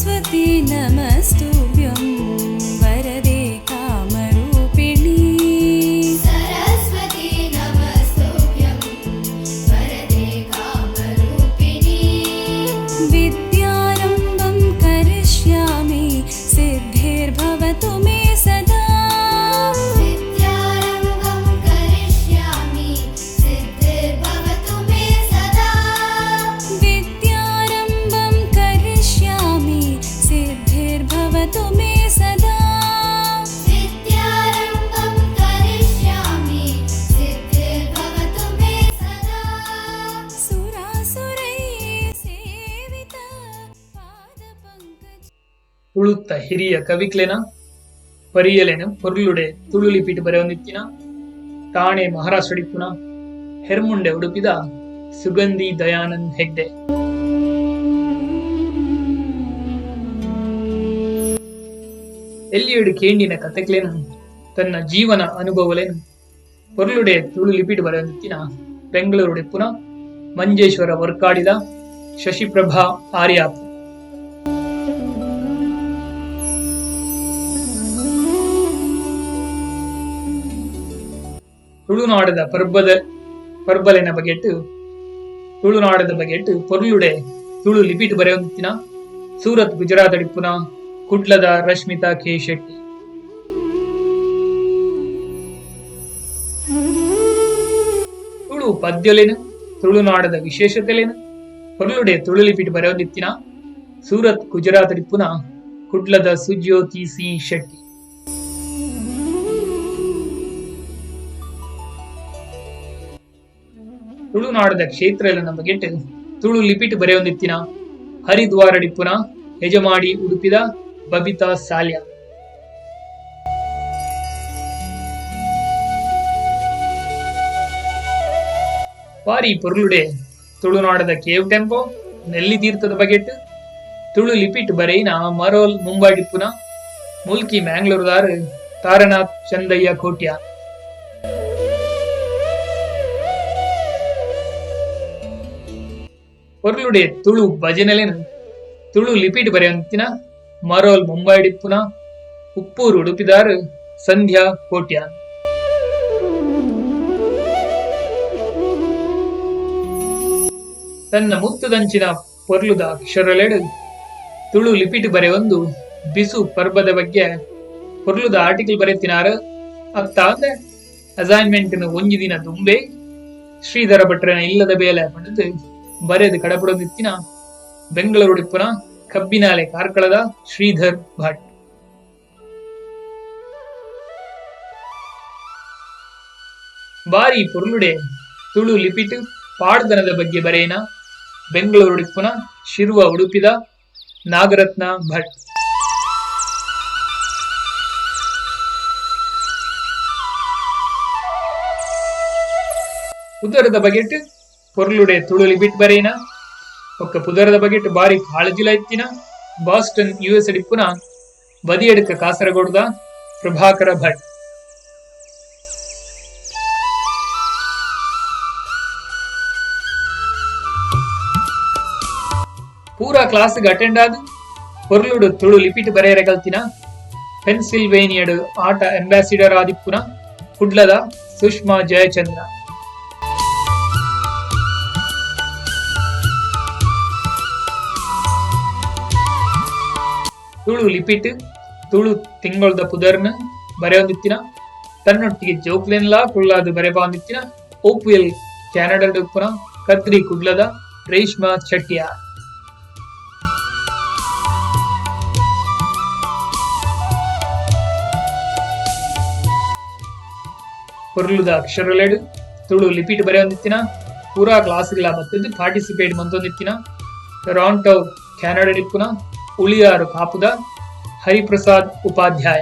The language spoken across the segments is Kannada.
सरस्वती नमस्तुभ्यं वरदे कामरूपिणी सरस्वती नमस्तुभ्यं वरदे कामरूपिणी विद्यारम्भं करिष्यामि सिद्धिर्भवतु मे सदा विद्यारम्भं करिष्यामि सिद्धिर्भवतु मे सदा विद्यारम्भं करिष्यामि सिद्धिर्भवतु मे सदा विद्यारम्भं करिष्यामि सिद्धिर्भवतु मे सदा सुरासुरैः सेवित पादपङ्कज ತುಳುತ್ತ ಹಿರಿಯ ಕವಿಕ್ಲೆನ ಪರಿಯಲೆನ ಪೊರ್ಲುಡೆ ತುಳು ಲಿಪಿಟ್ ಬರೆಯೊಂದಿತ್ತಿನ ತಾಣೆ ಮಹಾರಾಷ್ಟ್ರಡಿಪ್ಪುನ ಹೆರ್ಮುಂಡೆ ಉಡುಪಿದ ಸುಗಂಧಿ ದಯಾನಂದ್ ಹೆಗ್ಡೆ ಎಲ್ಲಿಯಡು ಕೇಂಡಿನ ಕತೆಕ್ಲೇನು ತನ್ನ ಜೀವನ ಅನುಭವಲೇನು ಪೊರ್ಲುಡೆ ತುಳು ಲಿಪಿಟ್ ಬರೆಯೊಂದಿತ್ತಿನ ಬೆಂಗಳೂರುಡಿಪ್ಪುನ ಮಂಜೇಶ್ವರ ವರ್ಕಾಡಿದ ಶಶಿಪ್ರಭಾ ಆರ್ಯಾಪ್ ತುಳುನಾಡದ ಪರ್ಬಲೆನ ಬಗೆಟ್ಟು ತುಳುನಾಡದ ಬಗೆಟ್ಟು ಪೊರ್ಲುಡೆ ತುಳು ಲಿಪಿಟ್ ಬರೆಯೊಂದಿತ್ತಿನ ಸೂರತ್ ಗುಜರಾತ್ ಅಡಿಪ್ಪುನ ಕುಡ್ಲದ ರಶ್ಮಿತಾ ಕೆ ಶೆಟ್ಟಿ ತುಳು ಪದ್ಯಲೇನು ತುಳುನಾಡದ ವಿಶೇಷತೆಲೇನು ಪೊರ್ಲುಡೆ ತುಳು ಲಿಪಿಟ್ ಬರೆಯೊಂದಿತ್ತಿನ ಸೂರತ್ ಗುಜರಾತ್ ಅಡಿಪ್ಪುನ ಕುಡ್ಲದ ಸುಜ್ಯೋತಿ ಸಿ ಶೆಟ್ಟಿ ತುಳುನಾಡದ ಕ್ಷೇತ್ರಲನ ಬಗೆಟ್ ತುಳು ಲಿಪಿಟ್ ಬರೆಯೊಂದಿತ್ತಿನ ಹರಿದ್ವಾರಡಿಪ್ಪುನ ಯಜಮಾಡಿ ಉಡುಪಿದ ಬಬಿತಾ ಸಾಲ್ಯ ವಾರಿ ಪೊರ್ಲುಡೆ ತುಳುನಾಡದ ಕೇವ್ ಟೆಂಪೋ ನೆಲ್ಲಿ ತೀರ್ಥದ ಬಗೆಟ್ ತುಳು ಲಿಪಿಟ್ ಬರೆಯಿನ ಮರೋಲ್ ಮುಂಬಾಡಿಪ್ಪುನ ಮುಲ್ಕಿ ಮ್ಯಾಂಗ್ಳೂರುದಾರ್ ತಾರನಾಥ್ ಚಂದಯ್ಯ ಕೋಟ್ಯ ಪೊರ್ಲುಡೆ ತುಳು ಭಜನೆಲೆನು ತುಳು ಲಿಪಿಟ್ ಬರೆಯಂತಿನ ಮರೋಲ್ ಮುಂಬೈಡಿಪ್ಪುನ ಉಪ್ಪೂರು ಉಡುಪಿದಾರ್ ಸಂಧ್ಯಾ ಕೋಟ್ಯ ತನ್ನ ಮುತ್ತುದಂಚಿನ ಪೊರ್ಲುದ ಅಕ್ಷರಲೆಡು ತುಳು ಲಿಪಿಟ್ ಬರೆಯೊಂದು ಬಿಸು ಪರ್ಬದ ಬಗ್ಗೆ ಪೊರ್ಲುದ ಆರ್ಟಿಕಲ್ ಬರೆತಿನಾರ ಅತ್ತ ಅಂದ್ರೆ ಅಸೈನ್ಮೆಂಟ್ ಒಂಜಿ ದಿನ ದುಂಬೆ ಶ್ರೀಧರ ಭಟ್ರನ ಇಲ್ಲದ ಬೇಲೆ ಪಡೆದು ಬರೆದು ಕಡಪಡೊಂದಿತ್ತಿನ ಬೆಂಗಳೂರುಡಿಪ್ಪುನ ಕಬ್ಬಿನಾಲೆ ಕಾರ್ಕಳದ ಶ್ರೀಧರ್ ಭಟ್ ಬಾರಿ ಪೊರ್ಲುಡೆ ತುಳು ಲಿಪಿಟ್ ಪಾಡ್ದನದ ಬಗ್ಗೆ ಬರೆಯಿನ ಬೆಂಗಳೂರುಡಿಪ್ಪುನ ಶಿರುವ ಉಡುಪಿದ ನಾಗರತ್ನ ಭಟ್ ಪುದರದ ಬಗೆಟ್ ಪೊರ್ಲುಡೆ ತುಳು ಲಿಪಿಟ್ ಬರೆಯಿನ ಒಕ್ಕ ಪುದರದ ಬಗೆಟ್ ಬಾರಿ ಕಾಳಜಿಲ ಇತ್ತಿನ ಬಾಸ್ಟನ್ ಯುಎಸ್ ಅಡಿಪ್ಪುನ ಬದಿಯಡ್ಕ ಕಾಸರಗೋಡ್ದ ಪ್ರಭಾಕರ ಭಟ್ ಪೂರಾ ಕ್ಲಾಸ್ಗೆ ಅಟೆಂಡ್ ಆದ ಪೊರ್ಲುಡು ತುಳು ಲಿಪಿಟ್ ಬರೆಯರೆ ಕಲ್ತಿನ ಪೆನ್ಸಿಲ್ವೇನಿಯಡ್ ಆಟ ಅಂಬಾಸಿಡರ್ ಆದಿಪ್ಪುನ ಕುಡ್ಲದ ಸುಷ್ಮಾ ಜಯಚಂದ್ರ ತುಳು ಲಿಪಿಟ್ ತುಳು ತಿಂಗಳದ ಪುದರ್ನ ಬರೆಯೊಂದಿತ್ತಿನ ತನ್ನೊಟ್ಟಿಗೆ ಜೋಕ್ಲೆನ್ಲಾ ಕುಳ್ಳಾದು ಬರೆಬಾಂದಿತ್ತಿನ ಓಪಿಎಲ್ ಕ್ಯಾನಡಾ ಉಪ್ಪುನ ಕದ್ರಿ ಕುಡ್ಲದ ರೇಷ್ಮಾ ಚಟ್ಯ ಪೊರ್ಲುದ ಅಕ್ಷರಲೆಡು ತುಳು ಲಿಪಿಟ್ ಬರೆಯೊಂದಿತ್ತಿನ ಪೂರಾ ಕ್ಲಾಸ್ಗಳ ಬತ್ತದು ಪಾರ್ಟಿಸಿಪೇಟ್ ಮಂತೊಂದಿತ್ತಿನ ಟೊರಾಂಟೊ ಕ್ಯಾನಡಾ ಡಿಪ್ಪುನ ಉಳಿಯಾರು ಕಾಪುದ ಹರಿಪ್ರಸಾದ್ ಉಪಾಧ್ಯಾಯ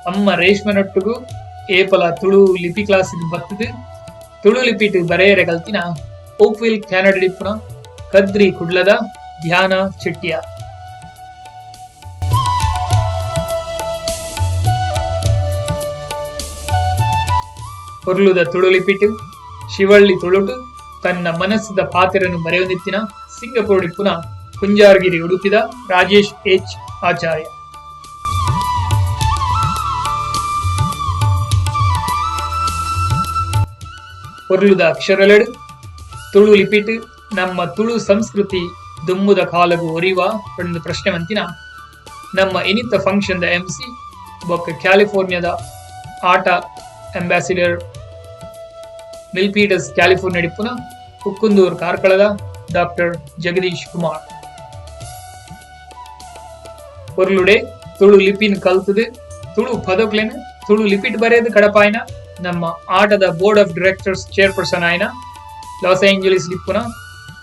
ಅಮ್ಮ ರೇಷ್ಮನೊಟ್ಟಿಗೂ ಏಪಲ ತುಳು ಲಿಪಿ ಕ್ಲಾಸ್ ಬತ್ತದು ತುಳು ಲಿಪಿಟ್ ಬರೆಯರೆ ಕಲ್ತಿನ ಓಪ್ವಿಲ್ ಕ್ಯಾನಡಾ ಡಿಪ್ಪುನ ಕದ್ರಿ ಕುಡ್ಲದ ಧ್ಯಾನ ಚೆಟ್ಟಿಯ ಪೊರ್ಲುದ ತುಳು ಲಿಪಿಟ್ ಶಿವಳ್ಳಿ ತುಳುಟು ತನ್ನ ಮನಸ್ಸದ ಪಾತೆರನ್ನು ಬರೆಯೊಂದಿತ್ತಿನ ಸಿಂಗಪುರ್ ಡಿಪ್ಪುನ ಕುಂಜಾರಗಿರಿ ಉಡುಪಿದ ರಾಜೇಶ್ ಎಚ್ ಆಚಾರ್ಯ. ಪೊರ್ಲುದ ಅಕ್ಷರಲೆಡು ತುಳು ಲಿಪಿಟ್ ನಮ್ಮ ತುಳು ಸಂಸ್ಕೃತಿ ದುಮ್ಮುದ ಕಾಲಗು ಒರಿವ ಒಂದು ಪ್ರಶ್ನೆ ಮಂತಿನ ನಮ್ಮ ಇನಿತ ಫಂಕ್ಷನ್ ದ MC ಬೊಕ್ಕ ಕ್ಯಾಲಿಫೋರ್ನಿಯಾದ ಆಟ ಅಂಬಾಸಿಡರ್ ಮಿಲ್ಪೀಟರ್ಸ್ ಕ್ಯಾಲಿಫೋರ್ನಿಯಾ ಡಿಪ್ಪುನ ಹುಕ್ಕುಂದೂರು ಕಾರ್ಕಳದ ಡಾಕ್ಟರ್ ಜಗದೀಶ್ ಕುಮಾರ್. ಪೊರ್ಲುಡೆ ತುಳು ಲಿಪಿನ್ ಕಲ್ತದು ತುಳು ಪದಕ್ಲೆನ್ ತುಳು ಲಿಪಿಟ್ ಬರೆಯದು ಕಡಪಾಯಿನ ನಮ್ಮ ಆಟದ ಬೋರ್ಡ್ ಆಫ್ ಡೈರೆಕ್ಟರ್ಸ್ ಚೇರ್ಪರ್ಸನ್ ಆಯ್ನ ಲಾಸ್ ಏಂಜಲೀಸ್ ಡಿಪ್ಪುನ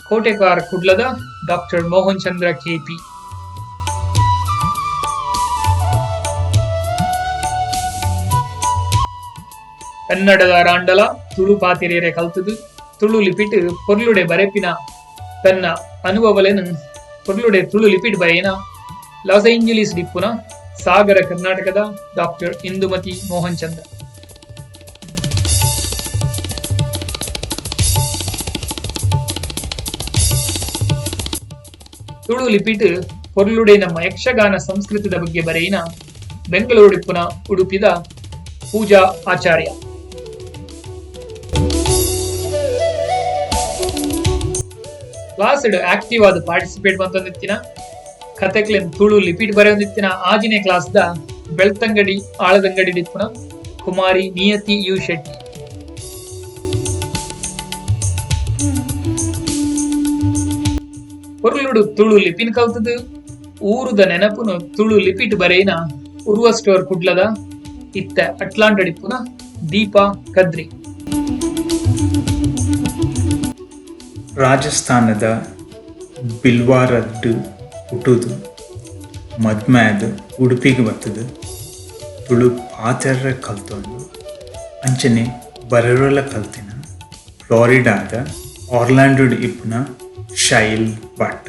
ಕೋಟೆಕಾರ್ ಕುಡ್ಲದ ಡಾಕ್ಟರ್ ಮೋಹನ್ ಚಂದ್ರ KP. ಕನ್ನಡದ ರಾಂಡಲ ತುಳು ಪಾತಿರೇರೆ ಕಲ್ತದು ತುಳು ಲಿಪಿಟ್ ಪೊರ್ಲುಡೆ ಬರೆಪಿನ ತನ್ನ ಅನುಭವಲೆನು ಪೊರ್ಲುಡೆ ತುಳು ಲಿಪಿಟ್ ಬರೆಯಿನ ಲಾಸ್ ಏಂಜಲೀಸ್ ಡಿಪ್ಪುನ ಸಾಗರ ಕರ್ನಾಟಕದ ಡಾಕ್ಟರ್ ಇಂದುಮತಿ ಮೋಹನ್ ಚಂದ್ರ. ತುಳು ಲಿಪಿಟ್ ಪೊರ್ಲುಡೆ ನಮ್ಮ ಯಕ್ಷಗಾನ ಸಂಸ್ಕೃತದ ಬಗ್ಗೆ ಬರೆಯಿನ ಬೆಂಗಳೂರು ಡಿಪ್ಪುನ ಉಡುಪಿದ ಪೂಜಾ ಆಚಾರ್ಯ. ಕ್ಲಾಸ್ ಆಕ್ಟಿವ್ ಆದ ಪಾರ್ಟಿಸಿಪೇಟ್ ಬಂತಂದಿತ್ತಿನ ಕತೆಕ್ಲೆನ್ ತುಳು ಲಿಪಿಟ್ ಬರೆಯೊಂದಿತ್ತಿನ ಆಜಿನೇ ಕ್ಲಾಸ್ ದ ಬೆಳ್ತಂಗಡಿ ಆಳದಂಗಡಿ ಡಿಪ್ಪುನ ಕುಮಾರಿ ನಿಯತಿ ಯು ಶೆಟ್ಟಿ. ಪೊರ್ಲುಡು ತುಳು ಲಿಪಿನ್ ಕಲ್ತದು ಊರುದ ನೆನಪುನು ತುಳು ಲಿಪಿಟ್ ಬರೆಯಿನ ಉರ್ವ ಸ್ಟೋರ್ ಕುಡ್ಲದ ಇತ್ತ ಅಟ್ಲಾಂಟ ಡಿಪ್ಪುನ ದೀಪಾ ಕದ್ರಿ. ರಾಜಸ್ಥಾನದ ಬಿಲ್ವಾರದ್ದು ಹುಟ್ಟುದು ಮದ್ಮ್ಯಾದು ಉಡುಪಿಗೆ ಬರ್ತದು ತುಳು ಪಾತೆರ ಕಲ್ತೊಂದು ಅಂಚನೆ ಬರರೊಲ ಕಲ್ತಿನ ಫ್ಲೋರಿಡಾದ ಆರ್ಲ್ಯಾಂಡೋ ಇಪ್ಪುನ ಶೈಲ್ ಭಟ್.